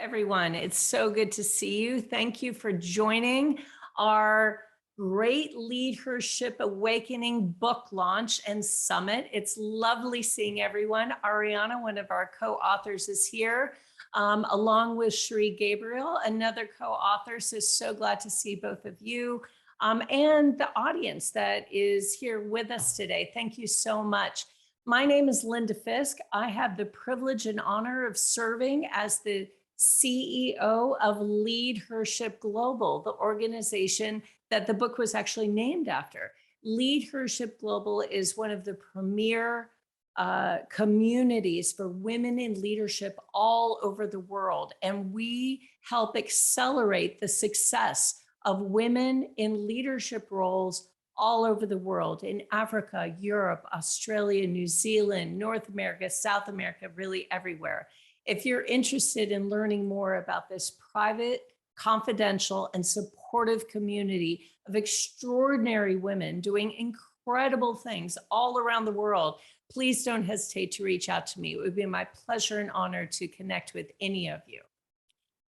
everyone. It's so good to see you. Thank you for joining our Great Leadership Awakening book launch and summit. It's lovely seeing everyone. Ariana, one of our co-authors, is here, along with Cherie Gabriel, another co-author. So glad to see both of you and the audience that is here with us today. Thank you so much. My name is Linda Fisk. I have the privilege and honor of serving as the CEO of Leadership Global, the organization that the book was actually named after. Leadership Global is one of the premier communities for women in leadership all over the world. And we help accelerate the success of women in leadership roles all over the world, in Africa, Europe, Australia, New Zealand, North America, South America, really everywhere. If you're interested in learning more about this private, confidential, and supportive community of extraordinary women doing incredible things all around the world, please don't hesitate to reach out to me. It would be my pleasure and honor to connect with any of you.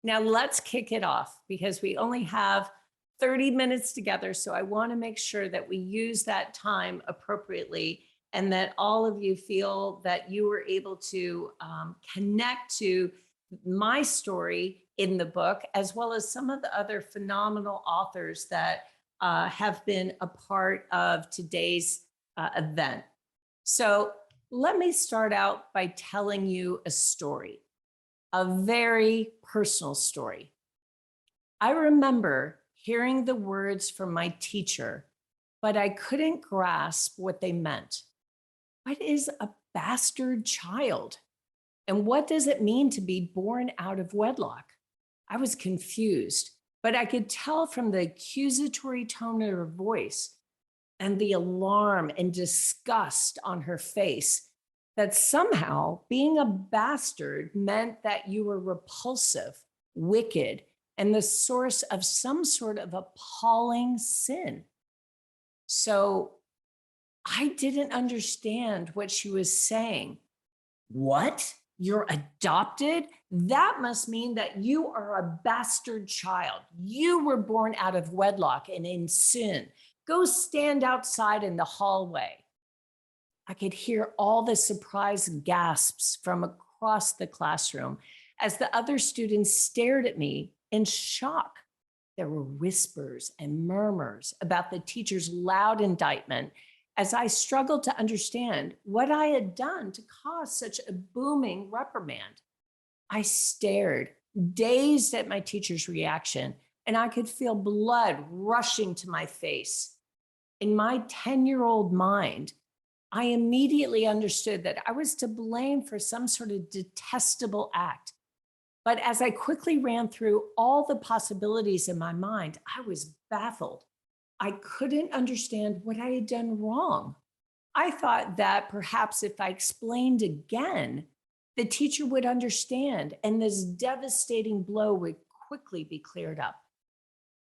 Now let's kick it off because we only have 30 minutes together. So I want to make sure that we use that time appropriately and that all of you feel that you were able to connect to my story in the book, as well as some of the other phenomenal authors that have been a part of today's event. So let me start out by telling you a story, a very personal story. I remember hearing the words from my teacher, but I couldn't grasp what they meant. What is a bastard child? And what does it mean to be born out of wedlock? I was confused, but I could tell from the accusatory tone of her voice and the alarm and disgust on her face that somehow being a bastard meant that you were repulsive, wicked, and the source of some sort of appalling sin. So I didn't understand what she was saying. What? You're adopted? That must mean that you are a bastard child. You were born out of wedlock and in sin. Go stand outside in the hallway. I could hear all the surprised gasps from across the classroom as the other students stared at me in shock. There were whispers and murmurs about the teacher's loud indictment as I struggled to understand what I had done to cause such a booming reprimand. I stared, dazed at my teacher's reaction, and I could feel blood rushing to my face. In my 10-year-old mind, I immediately understood that I was to blame for some sort of detestable act. But as I quickly ran through all the possibilities in my mind, I was baffled. I couldn't understand what I had done wrong. I thought that perhaps if I explained again, the teacher would understand and this devastating blow would quickly be cleared up.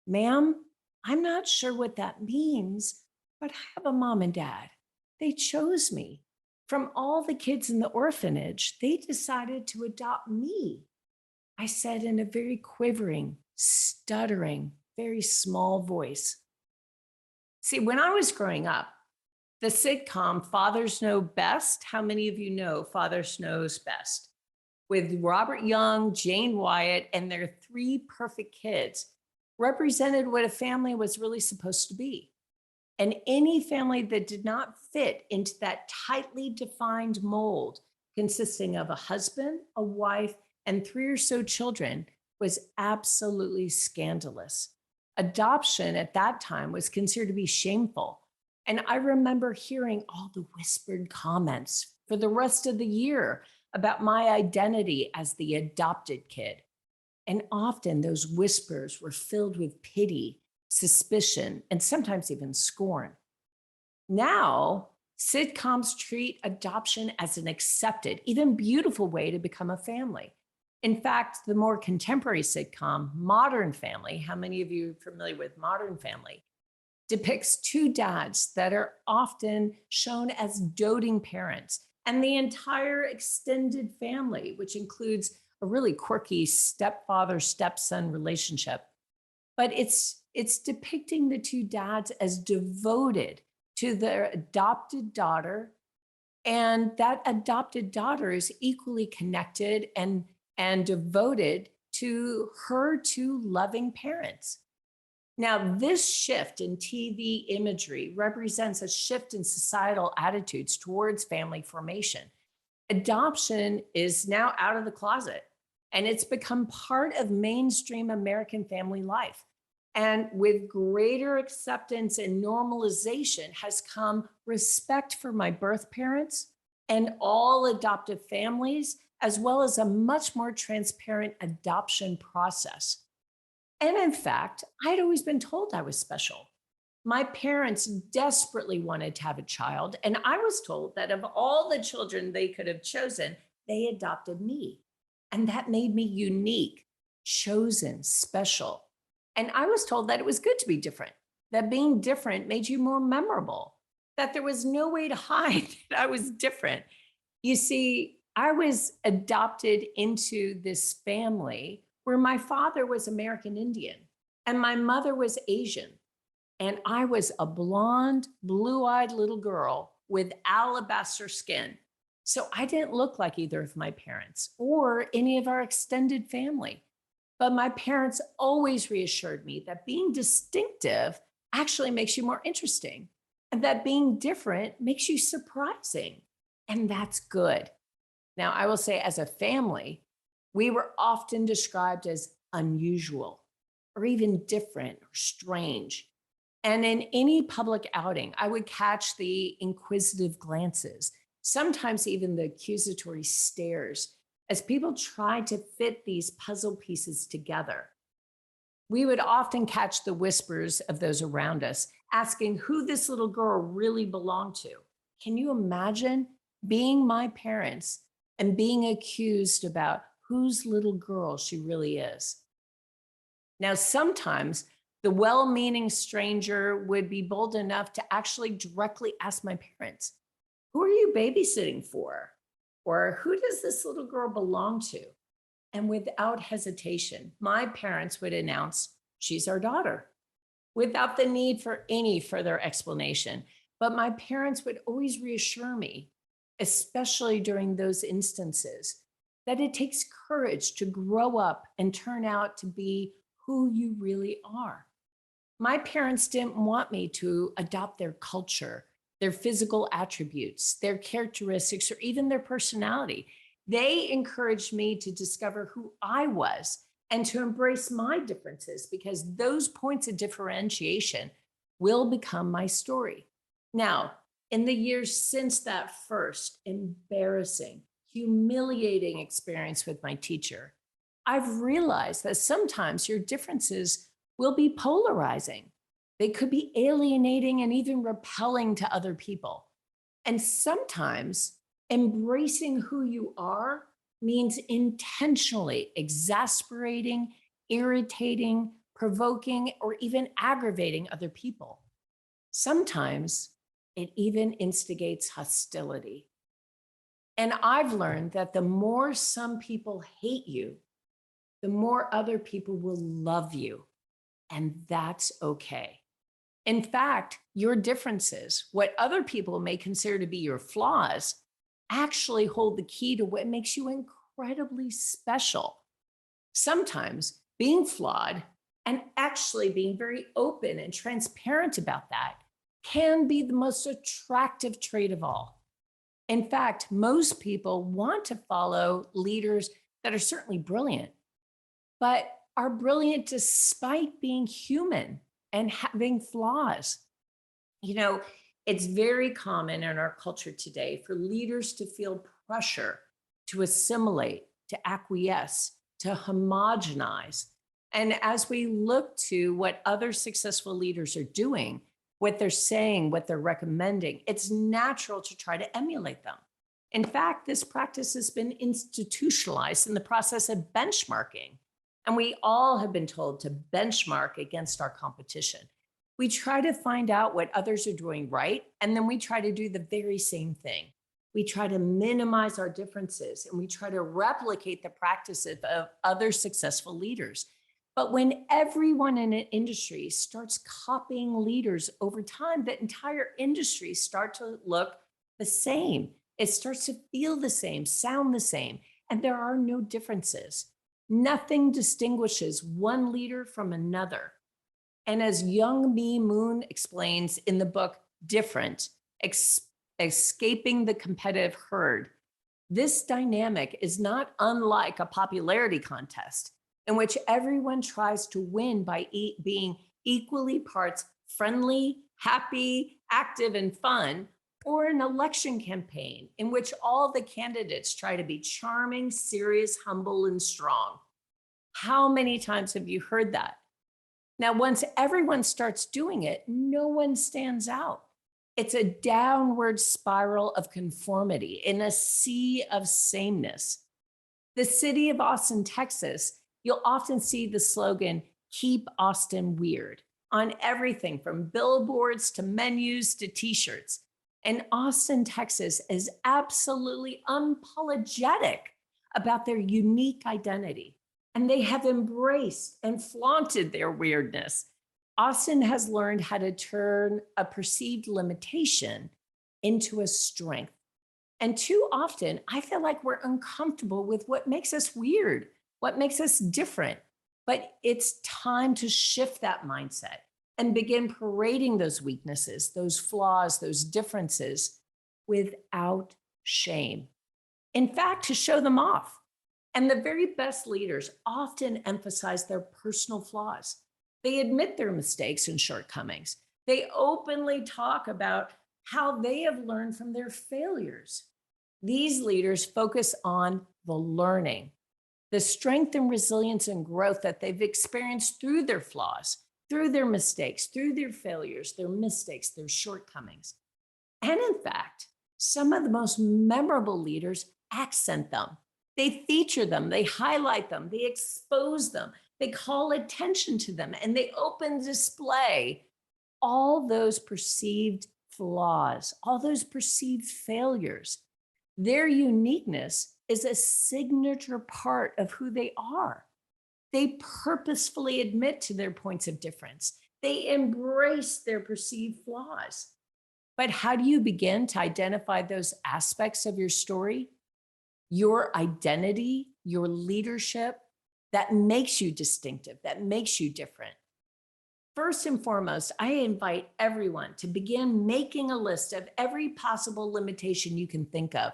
Ma'am, I'm not sure what that means, but I have a mom and dad. They chose me. From all the kids in the orphanage, they decided to adopt me. I said in a very quivering, stuttering, very small voice. See, when I was growing up, the sitcom Fathers Know Best, how many of you know Fathers Knows Best? With Robert Young, Jane Wyatt, and their three perfect kids, represented what a family was really supposed to be. And any family that did not fit into that tightly defined mold, consisting of a husband, a wife, and 3 or so children, was absolutely scandalous. Adoption at that time was considered to be shameful. And I remember hearing all the whispered comments for the rest of the year about my identity as the adopted kid. And often those whispers were filled with pity, suspicion, and sometimes even scorn. Now, sitcoms treat adoption as an accepted, even beautiful way to become a family. In fact, the more contemporary sitcom, Modern Family, how many of you are familiar with Modern Family, depicts two dads that are often shown as doting parents and the entire extended family, which includes a really quirky stepfather stepson relationship. But it's depicting the two dads as devoted to their adopted daughter, and that adopted daughter is equally connected and devoted to her two loving parents. Now, this shift in TV imagery represents a shift in societal attitudes towards family formation. Adoption is now out of the closet, and it's become part of mainstream American family life. And with greater acceptance and normalization has come respect for my birth parents and all adoptive families, as well as a much more transparent adoption process. And in fact, I'd always been told I was special. My parents desperately wanted to have a child, and I was told that of all the children they could have chosen, they adopted me. And that made me unique, chosen, special. And I was told that it was good to be different, that being different made you more memorable, that there was no way to hide that I was different. You see, I was adopted into this family where my father was American Indian and my mother was Asian. And I was a blonde, blue-eyed little girl with alabaster skin. So I didn't look like either of my parents or any of our extended family. But my parents always reassured me that being distinctive actually makes you more interesting and that being different makes you surprising. And that's good. Now, I will say, as a family, we were often described as unusual or even different or strange. And in any public outing, I would catch the inquisitive glances, sometimes even the accusatory stares, as people tried to fit these puzzle pieces together. We would often catch the whispers of those around us, asking who this little girl really belonged to. Can you imagine being my parents and being accused about whose little girl she really is? Now, sometimes the well-meaning stranger would be bold enough to actually directly ask my parents, who are you babysitting for? Or who does this little girl belong to? And without hesitation, my parents would announce, she's our daughter, without the need for any further explanation. But my parents would always reassure me, especially during those instances, that it takes courage to grow up and turn out to be who you really are. My parents didn't want me to adopt their culture, their physical attributes, their characteristics, or even their personality. They encouraged me to discover who I was and to embrace my differences, because those points of differentiation will become my story. Now, in the years since that first embarrassing, humiliating experience with my teacher, I've realized that sometimes your differences will be polarizing. They could be alienating and even repelling to other people. And sometimes embracing who you are means intentionally exasperating, irritating, provoking, or even aggravating other people. Sometimes it even instigates hostility. And I've learned that the more some people hate you, the more other people will love you. And that's okay. In fact, your differences, what other people may consider to be your flaws, actually hold the key to what makes you incredibly special. Sometimes being flawed and actually being very open and transparent about that can be the most attractive trait of all. In fact, most people want to follow leaders that are certainly brilliant, but are brilliant despite being human and having flaws. You know, it's very common in our culture today for leaders to feel pressure to assimilate, to acquiesce, to homogenize. And as we look to what other successful leaders are doing, what they're saying, what they're recommending, it's natural to try to emulate them. In fact, this practice has been institutionalized in the process of benchmarking. And we all have been told to benchmark against our competition. We try to find out what others are doing right, and then we try to do the very same thing. We try to minimize our differences and we try to replicate the practices of other successful leaders. But when everyone in an industry starts copying leaders over time, that entire industry start to look the same. It starts to feel the same, sound the same, and there are no differences. Nothing distinguishes one leader from another. And as Young Mi Moon explains in the book Different, Escaping the Competitive Herd, this dynamic is not unlike a popularity contest in which everyone tries to win by being equally parts friendly, happy, active, and fun, or an election campaign in which all the candidates try to be charming, serious, humble, and strong. How many times have you heard that? Now, once everyone starts doing it, no one stands out. It's a downward spiral of conformity in a sea of sameness. The city of Austin, Texas, you'll often see the slogan, "Keep Austin Weird," on everything from billboards to menus to t-shirts. And Austin, Texas is absolutely unapologetic about their unique identity. And they have embraced and flaunted their weirdness. Austin has learned how to turn a perceived limitation into a strength. And too often, I feel like we're uncomfortable with what makes us weird, what makes us different. But it's time to shift that mindset and begin parading those weaknesses, those flaws, those differences without shame. In fact, to show them off. And the very best leaders often emphasize their personal flaws. They admit their mistakes and shortcomings. They openly talk about how they have learned from their failures. These leaders focus on the learning, the strength and resilience and growth that they've experienced through their flaws, through their mistakes, through their failures, their mistakes, their shortcomings. And in fact, some of the most memorable leaders accent them. They feature them, they highlight them, they expose them, they call attention to them, and they open display all those perceived flaws, all those perceived failures. Their uniqueness is a signature part of who they are. They purposefully admit to their points of difference. They embrace their perceived flaws. But how do you begin to identify those aspects of your story? Your identity, your leadership, that makes you distinctive, that makes you different. First and foremost, I invite everyone to begin making a list of every possible limitation you can think of.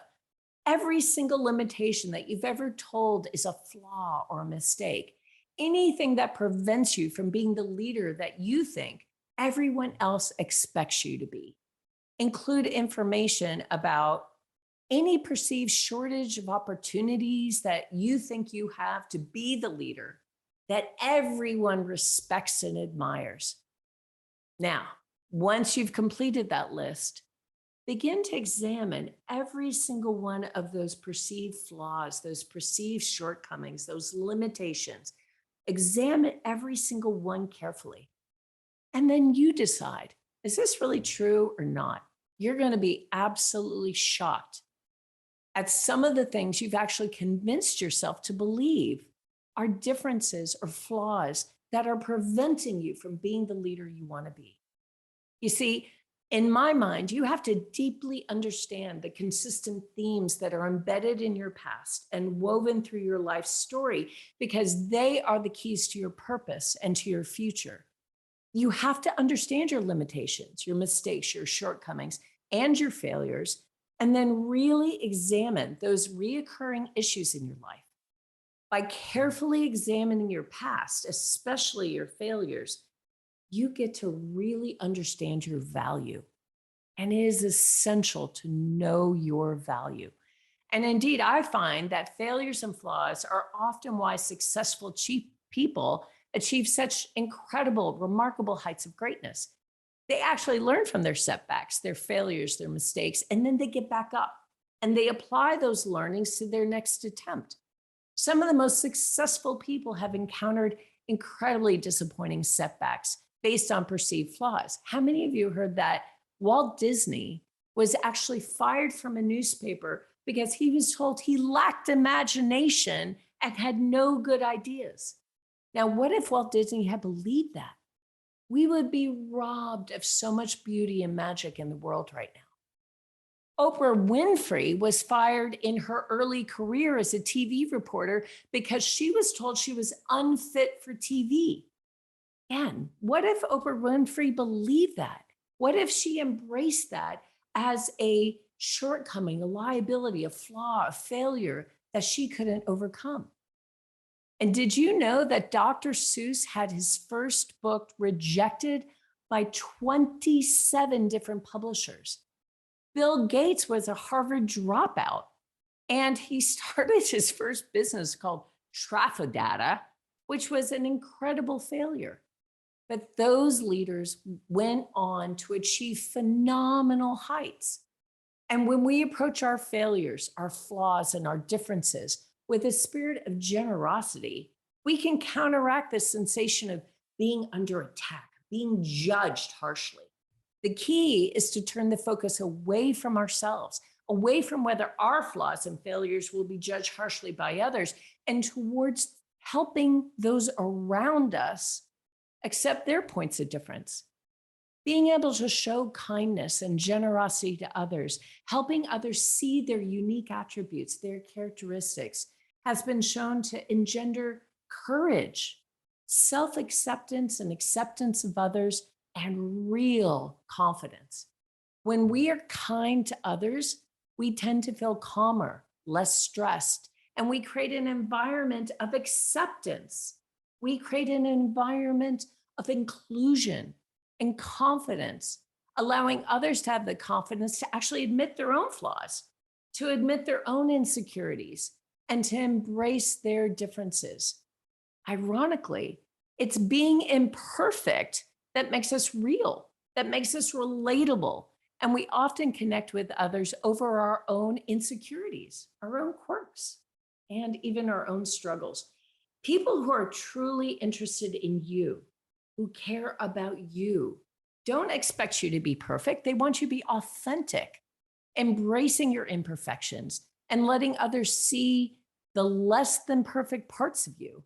Every single limitation that you've ever told is a flaw or a mistake. Anything that prevents you from being the leader that you think everyone else expects you to be. Include information about any perceived shortage of opportunities that you think you have to be the leader that everyone respects and admires. Now, once you've completed that list, begin to examine every single one of those perceived flaws, those perceived shortcomings, those limitations. Examine every single one carefully. And then you decide, is this really true or not? You're going to be absolutely shocked at some of the things you've actually convinced yourself to believe are differences or flaws that are preventing you from being the leader you want to be. You see, in my mind, you have to deeply understand the consistent themes that are embedded in your past and woven through your life story, because they are the keys to your purpose and to your future. You have to understand your limitations, your mistakes, your shortcomings, and your failures, and then really examine those reoccurring issues in your life. By carefully examining your past, especially your failures, you get to really understand your value. And it is essential to know your value. And indeed, I find that failures and flaws are often why successful people achieve such incredible, remarkable heights of greatness. They actually learn from their setbacks, their failures, their mistakes, and then they get back up and they apply those learnings to their next attempt. Some of the most successful people have encountered incredibly disappointing setbacks based on perceived flaws. How many of you heard that Walt Disney was actually fired from a newspaper because he was told he lacked imagination and had no good ideas. Now, what if Walt Disney had believed that? We would be robbed of so much beauty and magic in the world right now. Oprah Winfrey was fired in her early career as a TV reporter because she was told she was unfit for TV. Again, what if Oprah Winfrey believed that? What if she embraced that as a shortcoming, a liability, a flaw, a failure that she couldn't overcome? And did you know that Dr. Seuss had his first book rejected by 27 different publishers? Bill Gates was a Harvard dropout, and he started his first business called Trafodata, which was an incredible failure. But those leaders went on to achieve phenomenal heights. And when we approach our failures, our flaws, and our differences with a spirit of generosity, we can counteract the sensation of being under attack, being judged harshly. The key is to turn the focus away from ourselves, away from whether our flaws and failures will be judged harshly by others, and towards helping those around us accept their points of difference. Being able to show kindness and generosity to others, helping others see their unique attributes, their characteristics, has been shown to engender courage, self-acceptance and acceptance of others, and real confidence. When we are kind to others, we tend to feel calmer, less stressed, and we create an environment of acceptance. We create an environment of inclusion and confidence, allowing others to have the confidence to actually admit their own flaws, to admit their own insecurities, and to embrace their differences. Ironically, it's being imperfect that makes us real, that makes us relatable. And we often connect with others over our own insecurities, our own quirks, and even our own struggles. People who are truly interested in you, who care about you, don't expect you to be perfect. They want you to be authentic, embracing your imperfections and letting others see the less than perfect parts of you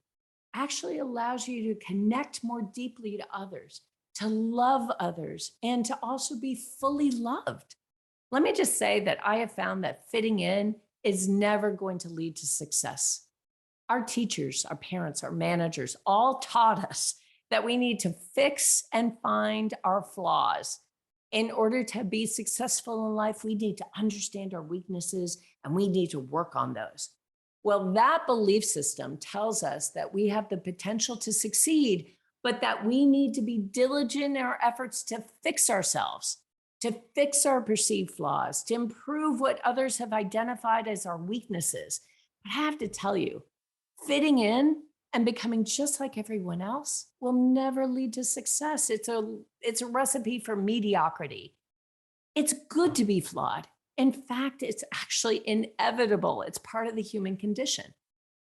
actually allows you to connect more deeply to others, to love others, and to also be fully loved. Let me just say that I have found that fitting in is never going to lead to success. Our teachers, our parents, our managers all taught us that we need to fix and find our flaws. In order to be successful in life, we need to understand our weaknesses and we need to work on those. Well, that belief system tells us that we have the potential to succeed, but that we need to be diligent in our efforts to fix ourselves, to fix our perceived flaws, to improve what others have identified as our weaknesses. But I have to tell you, fitting in and becoming just like everyone else will never lead to success. It's a recipe for mediocrity. It's good to be flawed. In fact, it's actually inevitable. It's part of the human condition.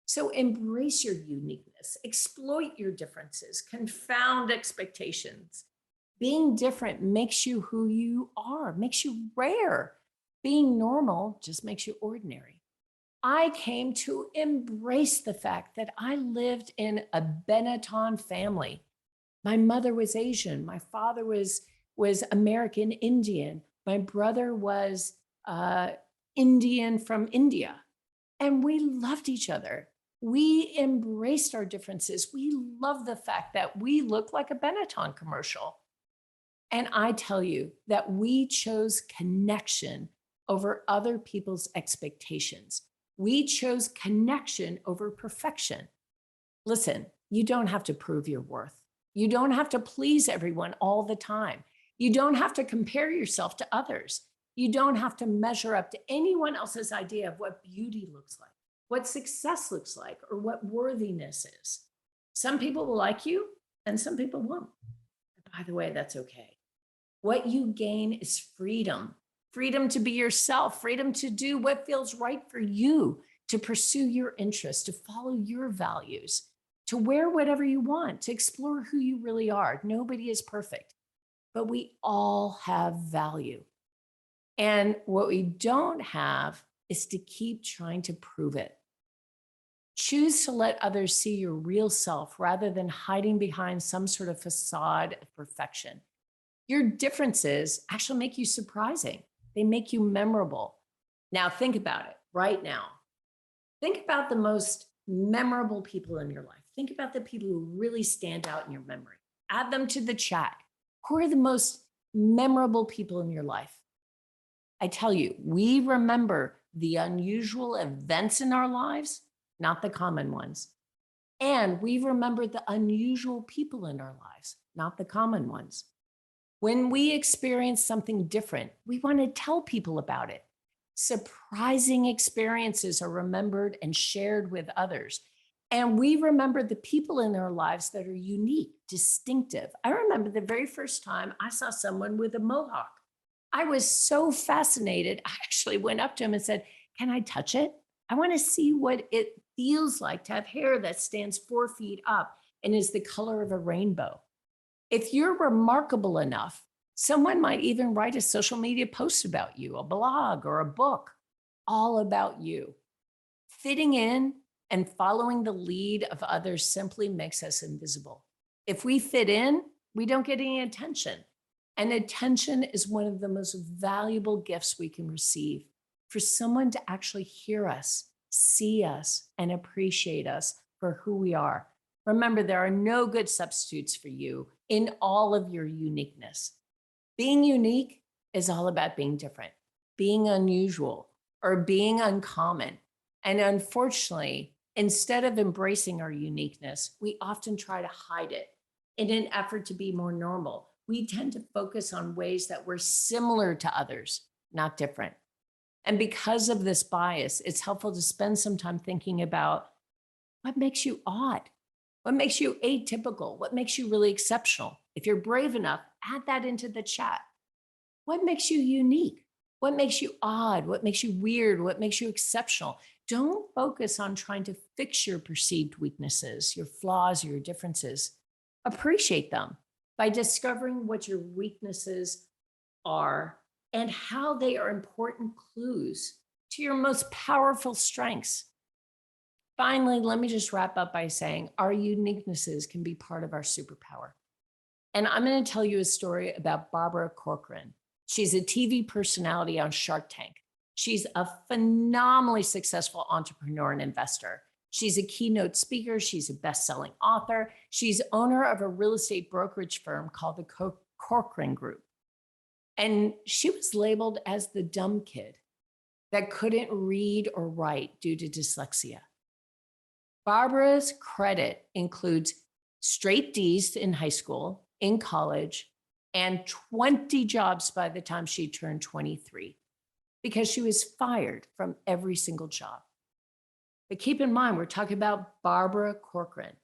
So embrace your uniqueness, exploit your differences, confound expectations. Being different makes you who you are, makes you rare. Being normal just makes you ordinary. I came to embrace the fact that I lived in a Benetton family. My mother was Asian. My father was American Indian. My brother was Indian from India. And we loved each other. We embraced our differences. We loved the fact that we looked like a Benetton commercial. And I tell you that we chose connection over other people's expectations. We chose connection over perfection. Listen, you don't have to prove your worth. You don't have to please everyone all the time. You don't have to compare yourself to others. You don't have to measure up to anyone else's idea of what beauty looks like, what success looks like, or what worthiness is. Some people will like you and some people won't. By the way, that's okay. What you gain is freedom. Freedom to be yourself, freedom to do what feels right for you, to pursue your interests, to follow your values, to wear whatever you want, to explore who you really are. Nobody is perfect, but we all have value. And what we don't have is to keep trying to prove it. Choose to let others see your real self rather than hiding behind some sort of facade of perfection. Your differences actually make you surprising. They make you memorable. Now, think about it right now. Think about the most memorable people in your life. Think about the people who really stand out in your memory. Add them to the chat. Who are the most memorable people in your life? I tell you, we remember the unusual events in our lives, not the common ones. And we remember the unusual people in our lives, not the common ones. When we experience something different, we want to tell people about it. Surprising experiences are remembered and shared with others. And we remember the people in our lives that are unique, distinctive. I remember the very first time I saw someone with a mohawk. I was so fascinated. I actually went up to him and said, "Can I touch it? I want to see what it feels like to have hair that stands 4 feet up and is the color of a rainbow." If you're remarkable enough, someone might even write a social media post about you, a blog or a book, all about you. Fitting in and following the lead of others simply makes us invisible. If we fit in, we don't get any attention. And attention is one of the most valuable gifts we can receive. For someone to actually hear us, see us, and appreciate us for who we are. Remember, there are no good substitutes for you in all of your uniqueness. Being unique is all about being different, being unusual, or being uncommon. And unfortunately, instead of embracing our uniqueness, we often try to hide it in an effort to be more normal. We tend to focus on ways that we're similar to others, not different. And because of this bias, it's helpful to spend some time thinking about what makes you odd. What makes you atypical? What makes you really exceptional? If you're brave enough, add that into the chat. What makes you unique? What makes you odd? What makes you weird? What makes you exceptional? Don't focus on trying to fix your perceived weaknesses, your flaws, your differences. Appreciate them by discovering what your weaknesses are and how they are important clues to your most powerful strengths. Finally, let me just wrap up by saying our uniquenesses can be part of our superpower. And I'm going to tell you a story about Barbara Corcoran. She's a TV personality on Shark Tank. She's a phenomenally successful entrepreneur and investor. She's a keynote speaker. She's a best-selling author. She's owner of a real estate brokerage firm called the Corcoran Group. And she was labeled as the dumb kid that couldn't read or write due to dyslexia. Barbara's credit includes straight D's in high school, in college, and 20 jobs by the time she turned 23, because she was fired from every single job. But keep in mind, we're talking about Barbara Corcoran.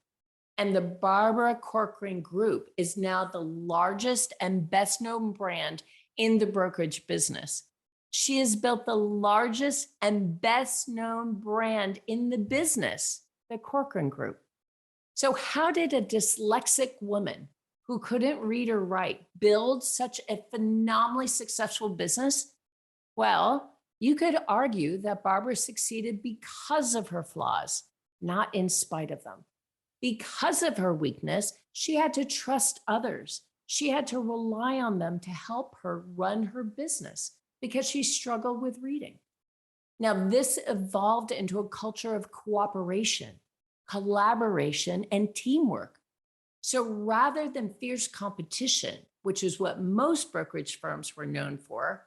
And the Barbara Corcoran Group is now the largest and best known brand in the brokerage business. She has built the largest and best known brand in the business, the Corcoran Group. So how did a dyslexic woman who couldn't read or write build such a phenomenally successful business? Well, you could argue that Barbara succeeded because of her flaws, not in spite of them. Because of her weakness, she had to trust others. She had to rely on them to help her run her business because she struggled with reading. Now, this evolved into a culture of cooperation, collaboration, and teamwork. So rather than fierce competition, which is what most brokerage firms were known for,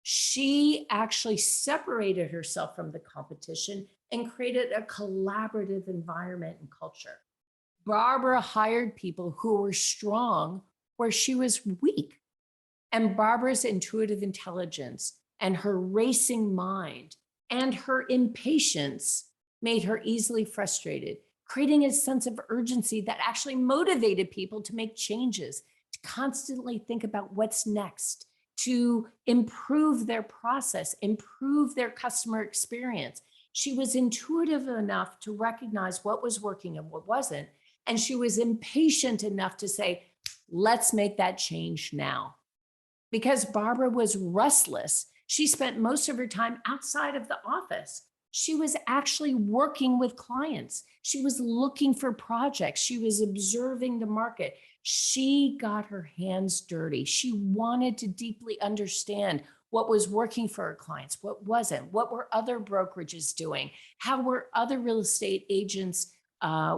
she actually separated herself from the competition and created a collaborative environment and culture. Barbara hired people who were strong where she was weak. And Barbara's intuitive intelligence and her racing mind and her impatience made her easily frustrated, creating a sense of urgency that actually motivated people to make changes, to constantly think about what's next, to improve their process, improve their customer experience. She was intuitive enough to recognize what was working and what wasn't. And she was impatient enough to say, let's make that change now. Because Barbara was restless, she spent most of her time outside of the office. She was actually working with clients. She was looking for projects. She was observing the market. She got her hands dirty. She wanted to deeply understand what was working for her clients, what wasn't, what were other brokerages doing, how were other real estate agents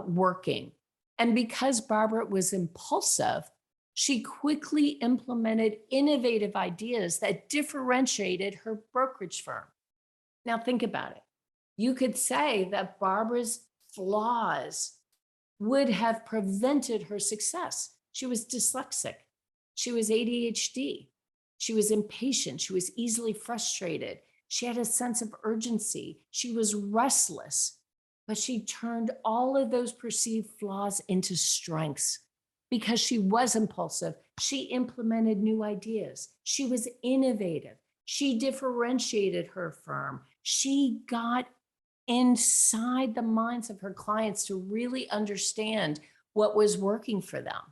working. And because Barbara was impulsive, she quickly implemented innovative ideas that differentiated her brokerage firm. Now, think about it. You could say that Barbara's flaws would have prevented her success. She was dyslexic. She was ADHD. She was impatient. She was easily frustrated. She had a sense of urgency. She was restless, but she turned all of those perceived flaws into strengths. Because she was impulsive, she implemented new ideas. She was innovative. She differentiated her firm. She got inside the minds of her clients to really understand what was working for them.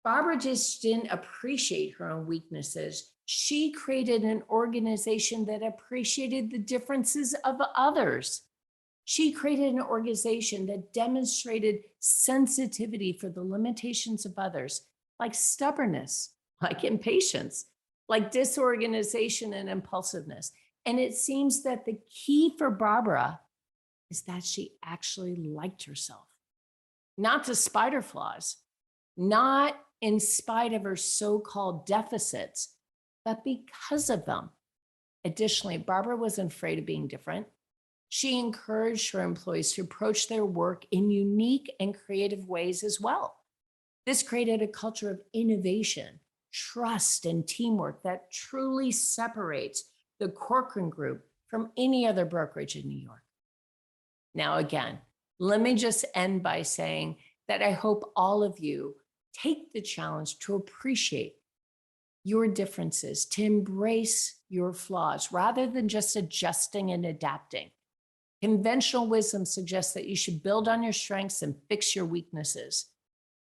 Barbara just didn't appreciate her own weaknesses. She created an organization that appreciated the differences of others. She created an organization that demonstrated sensitivity for the limitations of others, like stubbornness, like impatience, like disorganization and impulsiveness. And it seems that the key for Barbara is that she actually liked herself, not despite her flaws, not in spite of her so-called deficits, but because of them. Additionally, Barbara wasn't afraid of being different. She encouraged her employees to approach their work in unique and creative ways as well. This created a culture of innovation, trust, and teamwork that truly separates the Corcoran Group from any other brokerage in New York. Now, again, let me just end by saying that I hope all of you take the challenge to appreciate your differences, to embrace your flaws rather than just adjusting and adapting. Conventional wisdom suggests that you should build on your strengths and fix your weaknesses.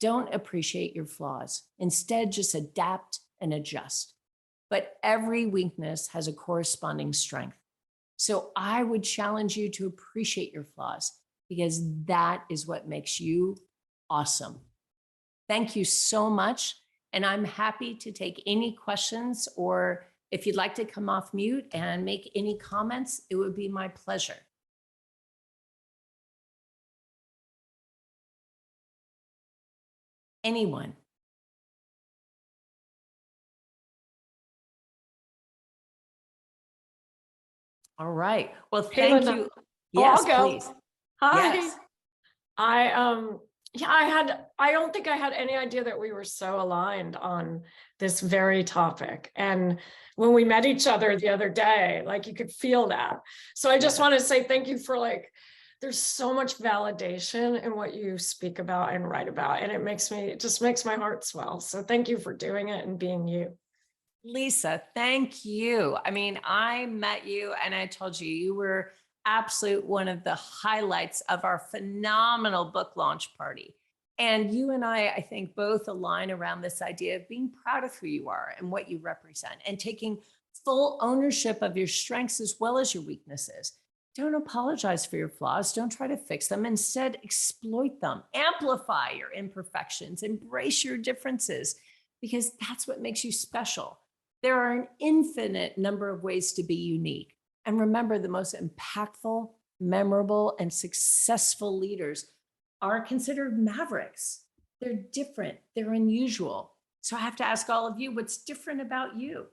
Don't appreciate your flaws. Instead, just adapt and adjust. But every weakness has a corresponding strength. So I would challenge you to appreciate your flaws because that is what makes you awesome. Thank you so much. And I'm happy to take any questions, or if you'd like to come off mute and make any comments, it would be my pleasure. Anyone? All right. Well, Hey, thank Linda. you. Oh, Yes, I'll go. please. Hi. Yes. I don't think I had any idea that we were so aligned on this very topic. And when we met each other the other day, like you could feel that. So I just want to say thank you for there's so much validation in what you speak about and write about. And it just makes my heart swell. So thank you for doing it and being you. Lisa, thank you. I mean, I met you and I told you, you were absolute one of the highlights of our phenomenal book launch party. And you and I think both align around this idea of being proud of who you are and what you represent and taking full ownership of your strengths as well as your weaknesses. Don't apologize for your flaws. Don't try to fix them. Instead, exploit them, amplify your imperfections, embrace your differences, because that's what makes you special. There are an infinite number of ways to be unique. And remember, the most impactful, memorable, and successful leaders are considered mavericks. They're different, they're unusual. So I have to ask all of you, what's different about you?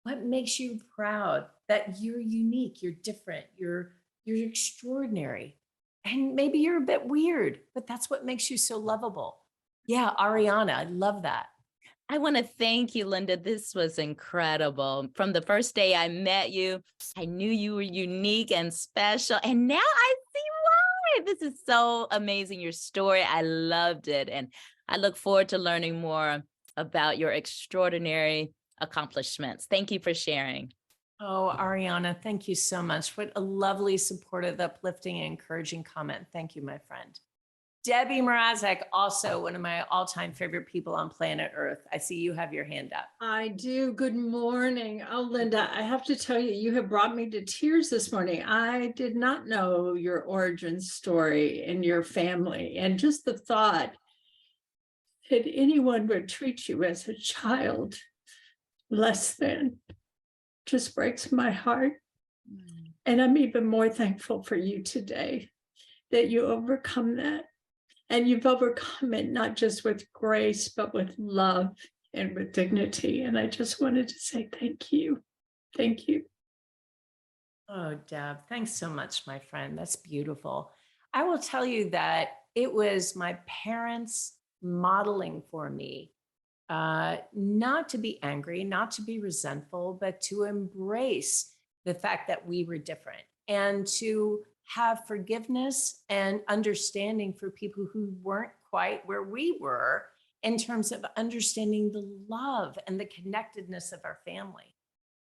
What makes you proud that you're unique, you're different, you're extraordinary? And maybe you're a bit weird, but that's what makes you so lovable. Yeah, Ariana, I love that. I want to thank you, Linda. This was incredible. From the first day I met you, I knew you were unique and special. And now I see why. This is so amazing, your story. I loved it. And I look forward to learning more about your extraordinary accomplishments. Thank you for sharing. Oh, Ariana, thank you so much. What a lovely, supportive, uplifting, and encouraging comment. Thank you, my friend. Debbie Mrazek, also one of my all-time favorite people on planet Earth. I see you have your hand up. I do. Good morning. Oh, Linda, I have to tell you, you have brought me to tears this morning. I did not know your origin story and your family, and just the thought that anyone would treat you as a child less than just breaks my heart. And I'm even more thankful for you today that you overcome that. And you've overcome it not just with grace, but with love and with dignity. And I just wanted to say thank you. Thank you. Oh, Deb, thanks so much, my friend. That's beautiful. I will tell you that it was my parents modeling for me not to be angry, not to be resentful, but to embrace the fact that we were different and to have forgiveness and understanding for people who weren't quite where we were in terms of understanding the love and the connectedness of our family.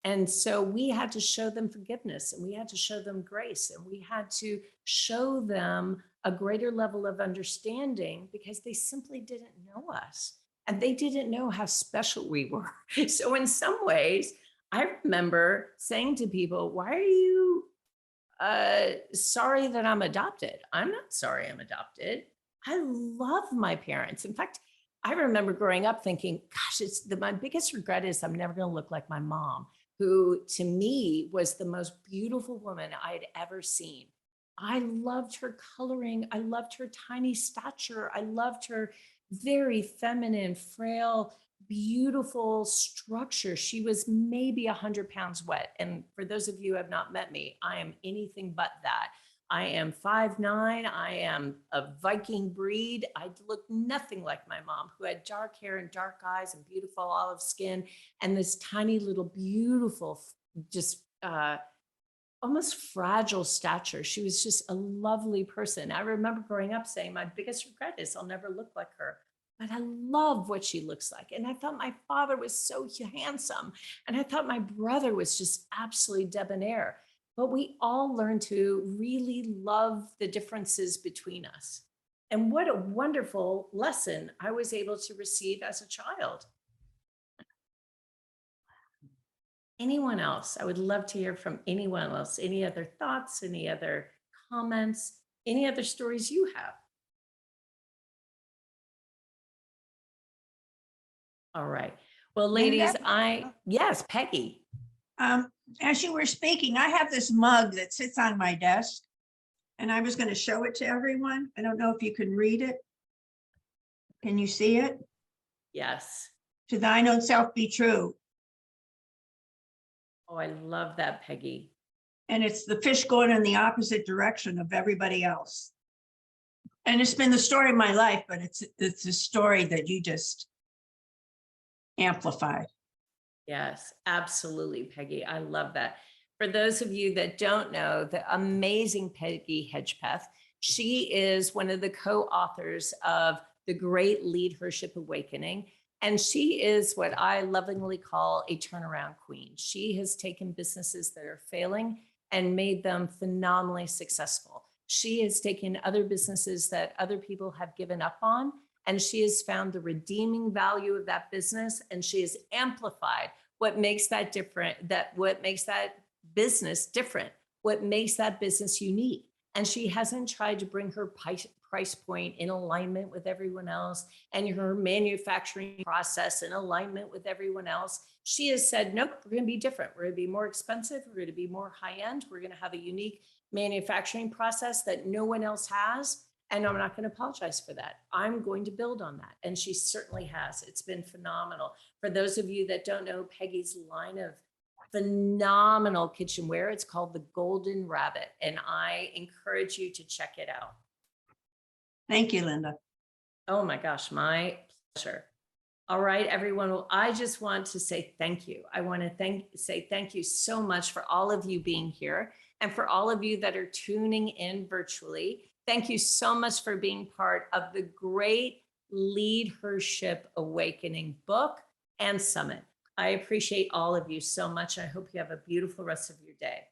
And so we had to show them forgiveness, and we had to show them grace, and we had to show them a greater level of understanding because they simply didn't know us and they didn't know how special we were. So in some ways, I remember saying to people, why are you sorry that I'm adopted? I'm not sorry I'm adopted. I love my parents. In fact, I remember growing up thinking, gosh, my biggest regret is I'm never going to look like my mom, who to me was the most beautiful woman I had ever seen. I loved her coloring. I loved her tiny stature. I loved her very feminine, frail, beautiful structure. She was maybe 100 pounds wet. And for those of you who have not met me, I am anything but that. I am 5'9". I am a Viking breed. I look nothing like my mom, who had dark hair and dark eyes and beautiful olive skin and this tiny little beautiful, just almost fragile stature. She was just a lovely person. I remember growing up saying my biggest regret is I'll never look like her. But I love what she looks like. And I thought my father was so handsome. And I thought my brother was just absolutely debonair. But we all learned to really love the differences between us. And what a wonderful lesson I was able to receive as a child. Anyone else? I would love to hear from anyone else. Any other thoughts, any other comments, any other stories you have? All right. Well, ladies, Linda? yes, Peggy. As you were speaking, I have this mug that sits on my desk, and I was going to show it to everyone. I don't know if you can read it. Can you see it? Yes. To thine own self be true. Oh, I love that, Peggy. And it's the fish going in the opposite direction of everybody else. And it's been the story of my life, but it's a story that you just amplified. Yes, absolutely, Peggy. I love that. For those of you that don't know, the amazing Peggy Hedgepeth, she is one of the co-authors of The Great Leadership Awakening. And she is what I lovingly call a turnaround queen. She has taken businesses that are failing and made them phenomenally successful. She has taken other businesses that other people have given up on, and she has found the redeeming value of that business, and she has amplified what makes that different, what makes that business different, what makes that business unique. And she hasn't tried to bring her price point in alignment with everyone else and her manufacturing process in alignment with everyone else. She has said, nope, we're going to be different. We're going to be more expensive. We're going to be more high end. We're going to have a unique manufacturing process that no one else has. And I'm not going to apologize for that. I'm going to build on that. And she certainly has. It's been phenomenal. For those of you that don't know Peggy's line of phenomenal kitchenware, it's called the Golden Rabbit. And I encourage you to check it out. Thank you, Linda. Oh my gosh, my pleasure. All right, everyone. Well, I just want to say thank you. I want to say thank you so much for all of you being here and for all of you that are tuning in virtually. Thank you so much for being part of the Great Leadership Awakening book and summit. I appreciate all of you so much. I hope you have a beautiful rest of your day.